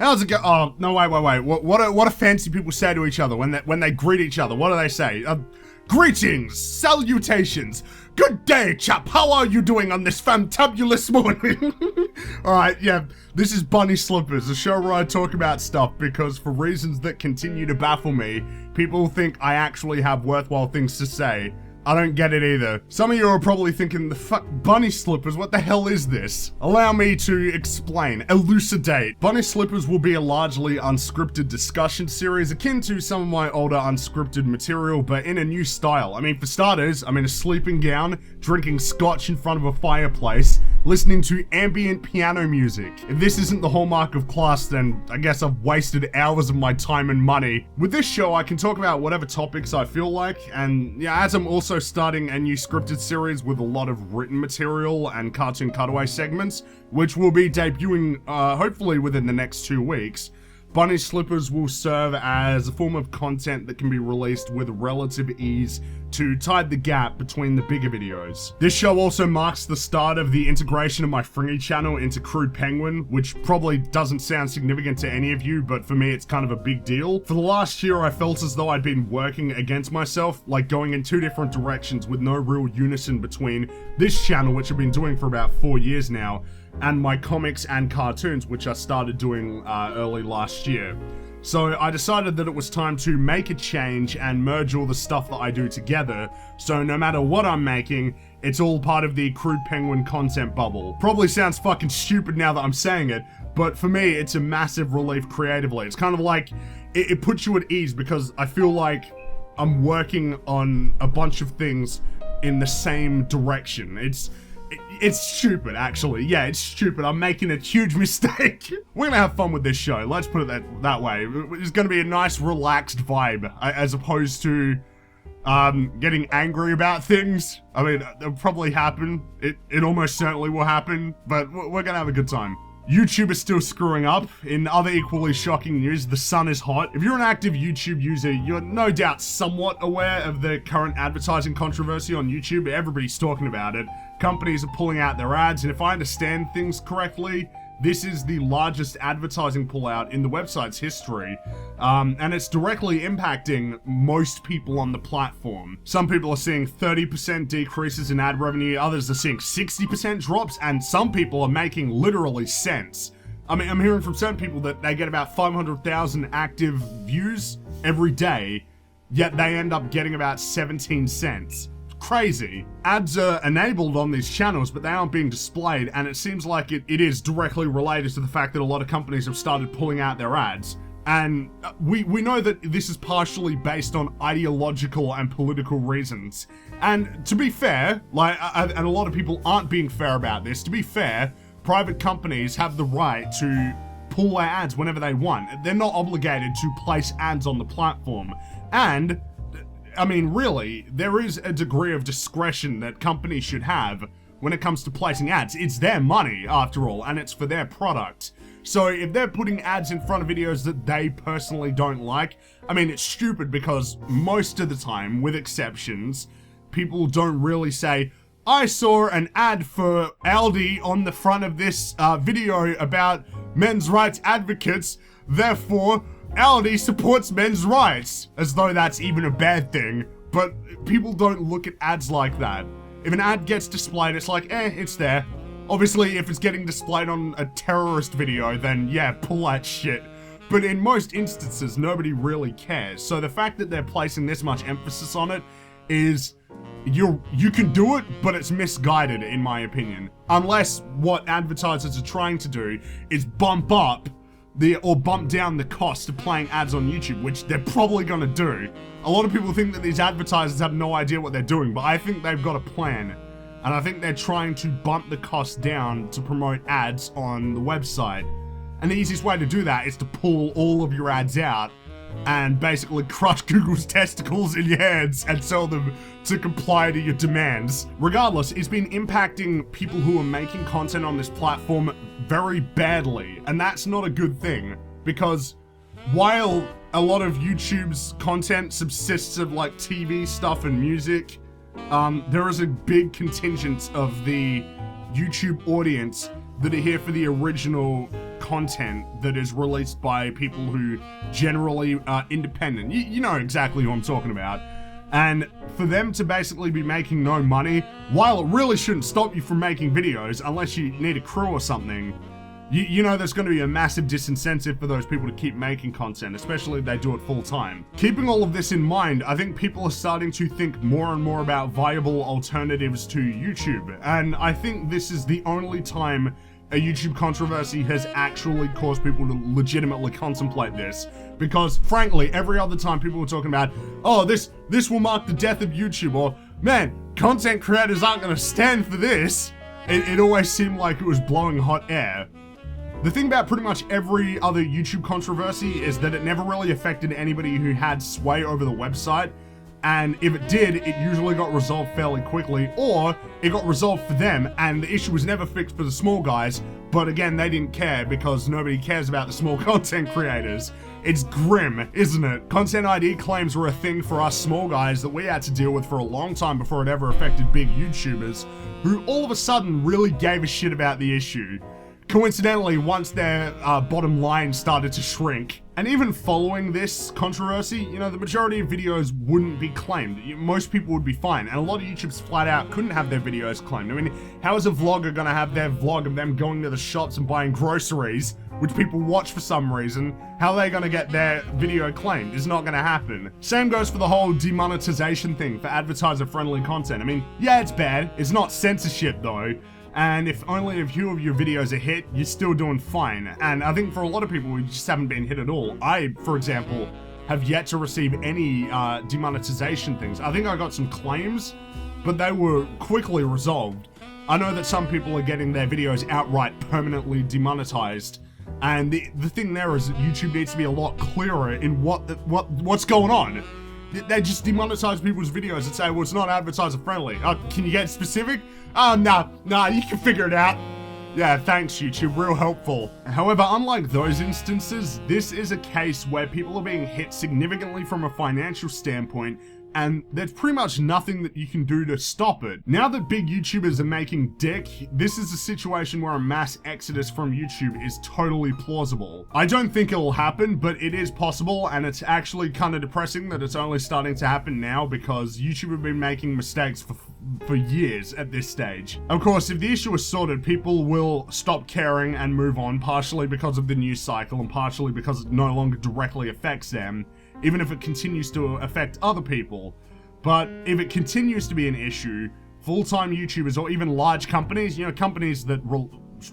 How's it go? Oh, no, wait. What do fancy people say to each other when they greet each other? What do they say? Greetings, salutations, good day, chap. How are you doing on this fantabulous morning? Alright, yeah, this is Bunny Slippers, a show where I talk about stuff because for reasons that continue to baffle me, people think I actually have worthwhile things to say. I don't get it either. Some of you are probably thinking, the fuck, Bunny Slippers, what the hell is this? Allow me to explain, elucidate. Bunny Slippers will be a largely unscripted discussion series akin to some of my older unscripted material, but in a new style. I mean, for starters, I'm in a sleeping gown, drinking scotch in front of a fireplace, listening to ambient piano music. If this isn't the hallmark of class, then I guess I've wasted hours of my time and money. With this show, I can talk about whatever topics I feel like, and yeah, as I'm also starting a new scripted series with a lot of written material and cartoon cutaway segments, which will be debuting hopefully within the next 2 weeks, Bunny Slippers will serve as a form of content that can be released with relative ease to tide the gap between the bigger videos. This show also marks the start of the integration of my Fringy channel into Crude Penguin, which probably doesn't sound significant to any of you, but for me it's kind of a big deal. For the last year I felt as though I'd been working against myself, like going in 2 different directions with no real unison between this channel, which I've been doing for about 4 years now, and my comics and cartoons, which I started doing early last year. So I decided that it was time to make a change and merge all the stuff that I do together, so no matter what I'm making, it's all part of the Crude Penguin content bubble. Probably sounds fucking stupid now that I'm saying it, but for me, it's a massive relief creatively. It's kind of like, it puts you at ease because I feel like I'm working on a bunch of things in the same direction. It's stupid, actually. Yeah, it's stupid. I'm making a huge mistake. We're gonna have fun with this show. Let's put it that way. It's gonna be a nice, relaxed vibe, as opposed to getting angry about things. I mean, it'll probably happen. It almost certainly will happen, but we're gonna have a good time. YouTube is still screwing up. In other equally shocking news, the sun is hot. If you're an active YouTube user, you're no doubt somewhat aware of the current advertising controversy on YouTube. Everybody's talking about it. Companies are pulling out their ads, and if I understand things correctly, this is the largest advertising pullout in the website's history, and it's directly impacting most people on the platform. Some people are seeing 30% decreases in ad revenue, others are seeing 60% drops, and some people are making literally cents. I mean, I'm hearing from certain people that they get about 500,000 active views every day, yet they end up getting about 17 cents. Crazy. Ads are enabled on these channels, but they aren't being displayed, and it seems like it is directly related to the fact that a lot of companies have started pulling out their ads. And we know that this is partially based on ideological and political reasons. And to be fair, and a lot of people aren't being fair about this, to be fair, private companies have the right to pull their ads whenever they want. They're not obligated to place ads on the platform. And I mean, really, there is a degree of discretion that companies should have when it comes to placing ads. It's their money, after all, and it's for their product. So if they're putting ads in front of videos that they personally don't like, I mean, it's stupid because most of the time, with exceptions, people don't really say, I saw an ad for Aldi on the front of this video about men's rights advocates, therefore Aldi supports men's rights, as though that's even a bad thing, but people don't look at ads like that. If an ad gets displayed, it's like, it's there. Obviously, if it's getting displayed on a terrorist video, then yeah, pull that shit. But in most instances, nobody really cares. So the fact that they're placing this much emphasis on it is, you can do it, but it's misguided, in my opinion. Unless what advertisers are trying to do is bump down the cost of playing ads on YouTube, which they're probably gonna do. A lot of people think that these advertisers have no idea what they're doing, but I think they've got a plan. And I think they're trying to bump the cost down to promote ads on the website. And the easiest way to do that is to pull all of your ads out and basically crush Google's testicles in your hands and tell them to comply to your demands. Regardless, it's been impacting people who are making content on this platform very badly, and that's not a good thing, because while a lot of YouTube's content subsists of like TV stuff and music, there is a big contingent of the YouTube audience that are here for the original content that is released by people who generally are independent. You know exactly who I'm talking about. And for them to basically be making no money, while it really shouldn't stop you from making videos unless you need a crew or something, you know there's going to be a massive disincentive for those people to keep making content, especially if they do it full time. Keeping all of this in mind, I think people are starting to think more and more about viable alternatives to YouTube. And I think this is the only time a YouTube controversy has actually caused people to legitimately contemplate this. Because frankly, every other time people were talking about, oh, this will mark the death of YouTube, or man, content creators aren't going to stand for this, it always seemed like it was blowing hot air. The thing about pretty much every other YouTube controversy is that it never really affected anybody who had sway over the website, and if it did, it usually got resolved fairly quickly, or it got resolved for them and the issue was never fixed for the small guys, but again, they didn't care because nobody cares about the small content creators. It's grim, isn't it? Content ID claims were a thing for us small guys that we had to deal with for a long time before it ever affected big YouTubers, who all of a sudden really gave a shit about the issue. Coincidentally, once their bottom line started to shrink. And even following this controversy, you know, the majority of videos wouldn't be claimed. Most people would be fine, and a lot of YouTubers flat out couldn't have their videos claimed. I mean, how is a vlogger gonna have their vlog of them going to the shops and buying groceries, which people watch for some reason? How are they gonna get their video claimed? It's not gonna happen. Same goes for the whole demonetization thing for advertiser-friendly content. I mean, yeah, it's bad. It's not censorship, though. And if only a few of your videos are hit, you're still doing fine. And I think for a lot of people, we just haven't been hit at all. I, for example, have yet to receive any demonetization things. I think I got some claims, but they were quickly resolved. I know that some people are getting their videos outright permanently demonetized. And the thing there is that YouTube needs to be a lot clearer in what's going on. They just demonetize people's videos and say, well, it's not advertiser friendly. Can you get specific? Oh, nah, you can figure it out. Yeah, thanks YouTube, real helpful. However, unlike those instances, this is a case where people are being hit significantly from a financial standpoint, and there's pretty much nothing that you can do to stop it. Now that big YouTubers are making dick, this is a situation where a mass exodus from YouTube is totally plausible. I don't think it'll happen, but it is possible, and it's actually kind of depressing that it's only starting to happen now because YouTube have been making mistakes for years at this stage. Of course, if the issue is sorted, people will stop caring and move on, partially because of the news cycle and partially because it no longer directly affects them, even if it continues to affect other people. But if it continues to be an issue, full-time YouTubers or even large companies, you know, companies that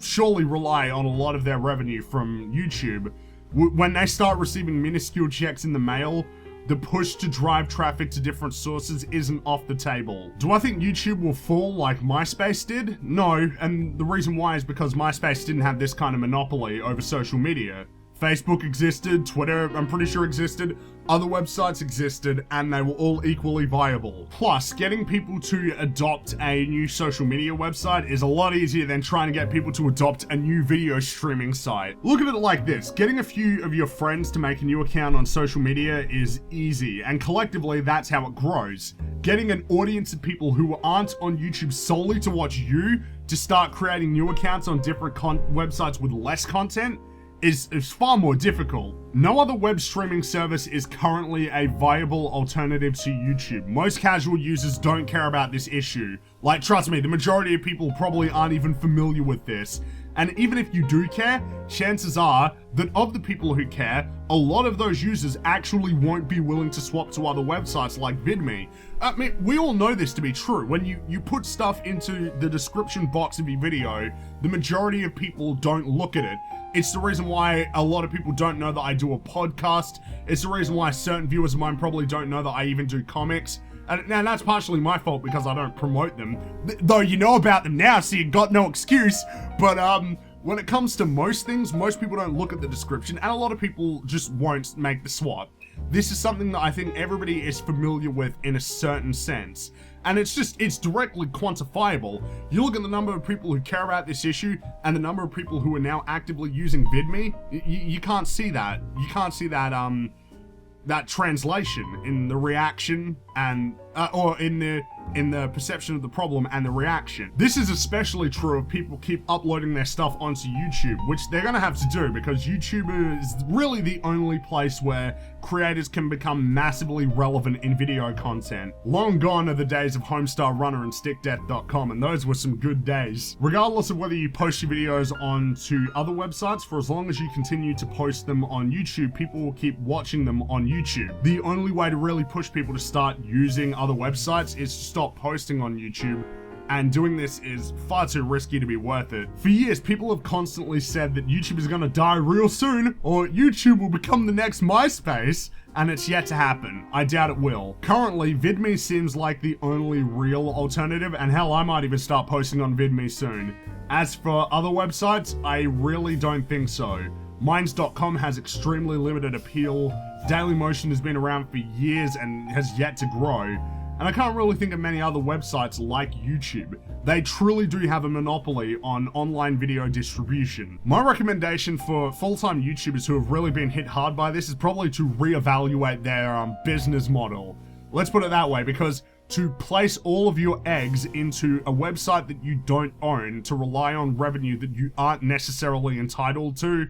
surely rely on a lot of their revenue from YouTube, when they start receiving minuscule checks in the mail, the push to drive traffic to different sources isn't off the table. Do I think YouTube will fall like MySpace did? No, and the reason why is because MySpace didn't have this kind of monopoly over social media. Facebook existed, Twitter, I'm pretty sure existed, other websites existed, and they were all equally viable. Plus, getting people to adopt a new social media website is a lot easier than trying to get people to adopt a new video streaming site. Look at it like this, getting a few of your friends to make a new account on social media is easy, and collectively that's how it grows. Getting an audience of people who aren't on YouTube solely to watch you to start creating new accounts on different websites with less content is far more difficult. No other web streaming service is currently a viable alternative to YouTube. Most casual users don't care about this issue. Like, trust me, the majority of people probably aren't even familiar with this. And even if you do care, chances are that of the people who care, a lot of those users actually won't be willing to swap to other websites like VidMe. I mean, we all know this to be true. When you put stuff into the description box of your video, the majority of people don't look at it. It's the reason why a lot of people don't know that I do a podcast. It's the reason why certain viewers of mine probably don't know that I even do comics. And that's partially my fault because I don't promote them. Though you know about them now, so you got no excuse. But when it comes to most things, most people don't look at the description, and a lot of people just won't make the swap. This is something that I think everybody is familiar with in a certain sense. And it's directly quantifiable. You look at the number of people who care about this issue and the number of people who are now actively using VidMe, you can't see that. You can't see that, that translation in the reaction and, or in the in the perception of the problem and the reaction. This is especially true if people keep uploading their stuff onto YouTube, which they're gonna have to do because YouTube is really the only place where creators can become massively relevant in video content. Long gone are the days of Homestar Runner and StickDeath.com, and those were some good days. Regardless of whether you post your videos onto other websites, for as long as you continue to post them on YouTube, people will keep watching them on YouTube. The only way to really push people to start using other websites is to stop posting on YouTube, and doing this is far too risky to be worth it. For years, people have constantly said that YouTube is gonna die real soon, or YouTube will become the next MySpace, and it's yet to happen. I doubt it will. Currently, VidMe seems like the only real alternative, and hell, I might even start posting on VidMe soon. As for other websites, I really don't think so. Minds.com has extremely limited appeal. Dailymotion has been around for years and has yet to grow. And I can't really think of many other websites like YouTube. They truly do have a monopoly on online video distribution. My recommendation for full-time YouTubers who have really been hit hard by this is probably to reevaluate their business model. Let's put it that way, because to place all of your eggs into a website that you don't own to rely on revenue that you aren't necessarily entitled to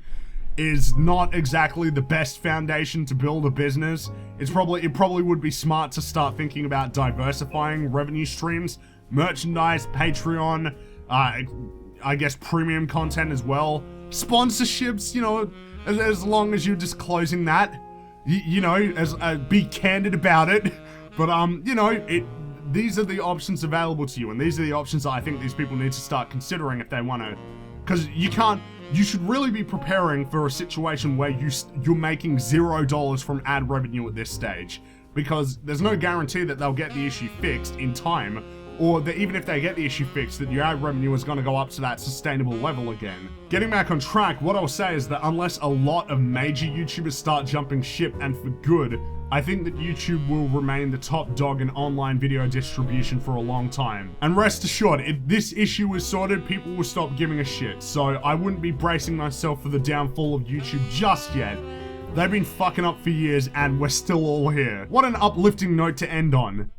is not exactly the best foundation to build a business. It probably would be smart to start thinking about diversifying revenue streams, merchandise, Patreon, I guess premium content as well, sponsorships, you know, as long as you're disclosing that, you know, be candid about it. But you know, these are the options available to you, and these are the options that I think these people need to start considering if they want to, because you should really be preparing for a situation where you're making $0 from ad revenue at this stage, because there's no guarantee that they'll get the issue fixed in time, or that even if they get the issue fixed, that your ad revenue is going to go up to that sustainable level again. Getting back on track, what I'll say is that unless a lot of major YouTubers start jumping ship, and for good, I think that YouTube will remain the top dog in online video distribution for a long time. And rest assured, if this issue is sorted, people will stop giving a shit. So I wouldn't be bracing myself for the downfall of YouTube just yet. They've been fucking up for years and we're still all here. What an uplifting note to end on.